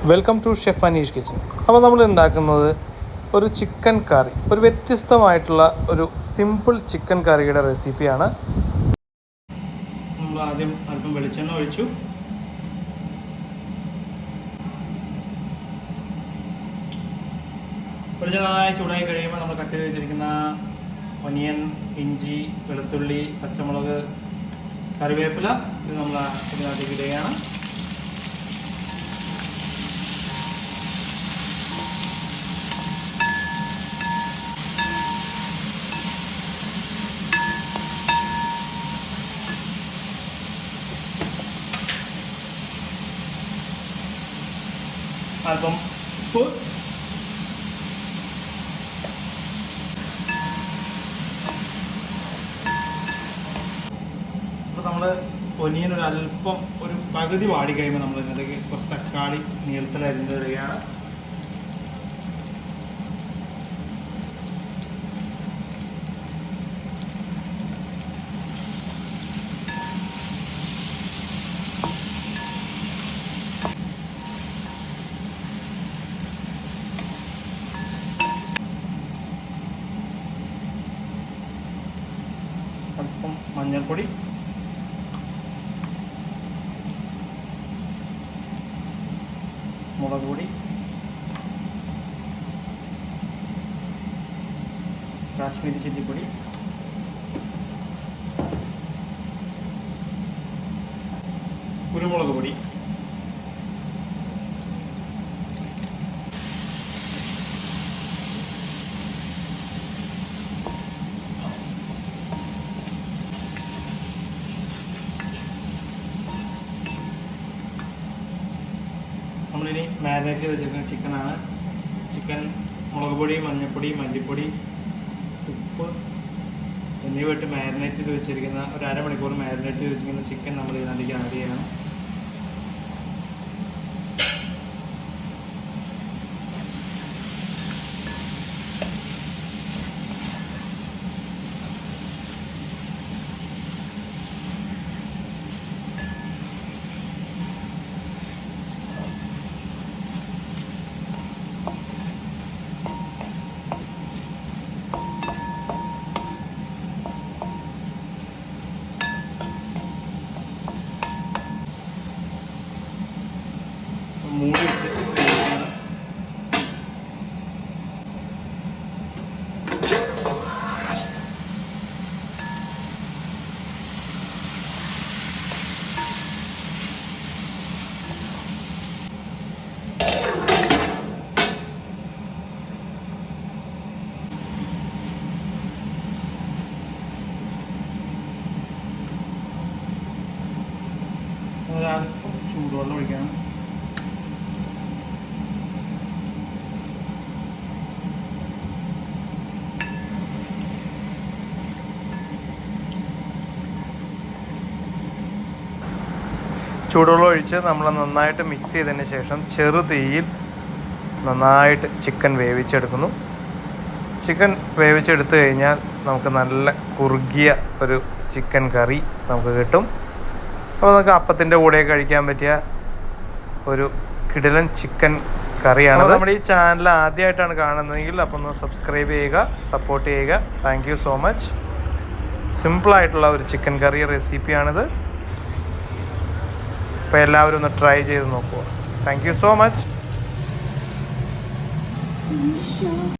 Welcome to chef Aneesh kitchen. അപ്പോൾ നമ്മൾ ഉണ്ടാക്കുന്നത് ഒരു ചിക്കൻ കറി, ഒരു വ്യത്യസ്തമായിട്ടുള്ള ഒരു സിമ്പിൾ ചിക്കൻ കറിയുടെ റെസിപ്പിയാണ്. നമ്മൾ ആദ്യം അല്പം വെളിച്ചെണ്ണ ഒഴിച്ചു. വെളിച്ചെണ്ണ നന്നായി ചൂടായി കഴിയുമ്പോൾ നമ്മൾ കട്ട് ചെയ്ത് വെച്ചിരിക്കുന്ന ഒനിയൻ, ഇഞ്ചി, വെളുത്തുള്ളി, പച്ചമുളക്, കറിവേപ്പില ഇത് നമ്മൾ ഇതിനകത്തേക്ക് ഇടുകയാണ്. അല്പം ഉപ്പ്, അപ്പോൾ നമ്മൾ ഒനിയൻ ഒരു പകുതി വാടി കഴിയുമ്പോൾ നമ്മൾ ഇതിനകത്തേക്ക് കുറച്ച് തക്കാളി നീളത്തിൽ അരിഞ്ഞ് തരികയാണ്. അല്പം മഞ്ഞൾപ്പൊടി, മുളക് പൊടി, കാശ്മീരി ചില്ലിപ്പൊടി, കുരുമുളക് പൊടി, നമ്മളിനി മാരിനേറ്റ് ചെയ്ത് വെച്ചിരിക്കുന്ന ചിക്കനാണ്. ചിക്കൻ മുളക് പൊടി, മഞ്ഞൾപ്പൊടി, മല്ലിപ്പൊടി, ഉപ്പ് എന്നിവ ഇട്ട് മാരിനേറ്റ് ചെയ്ത് വെച്ചിരിക്കുന്ന ഒരു അരമണിക്കൂർ മാരിനേറ്റ് ചെയ്ത് വെച്ചിരിക്കുന്ന ചിക്കൻ നമ്മൾ ഇതിനകത്തേക്ക് ആഡ് ചെയ്യണം. മൂടി വെച്ച് വേവിക്കുകയാണ്. അല്പം ചൂടുവെള്ളം ഒഴിക്കണം. ചൂടുവെള്ളം ഒഴിച്ച് നമ്മൾ നന്നായിട്ട് മിക്സ് ചെയ്തതിന് ശേഷം ചെറു തീയിൽ നന്നായിട്ട് ചിക്കൻ വേവിച്ചെടുക്കുന്നു. ചിക്കൻ വേവിച്ചെടുത്തു കഴിഞ്ഞാൽ നമുക്ക് നല്ല കുറുകിയ ഒരു ചിക്കൻ കറി നമുക്ക് കിട്ടും. അപ്പോൾ നമുക്ക് അപ്പത്തിൻ്റെ കൂടെ കഴിക്കാൻ പറ്റിയ ഒരു കിടിലൻ ചിക്കൻ കറിയാണ്. നമ്മുടെ ഈ ചാനൽ ആദ്യമായിട്ടാണ് കാണുന്നതെങ്കിൽ അപ്പോൾ ഒന്ന് സബ്സ്ക്രൈബ് ചെയ്യുക, സപ്പോർട്ട് ചെയ്യുക. Thank you so much. സിമ്പിളായിട്ടുള്ള ഒരു ചിക്കൻ കറി റെസിപ്പിയാണിത്. അപ്പോൾ എല്ലാവരും ഒന്ന് ട്രൈ ചെയ്ത് നോക്കുക. Thank you so much.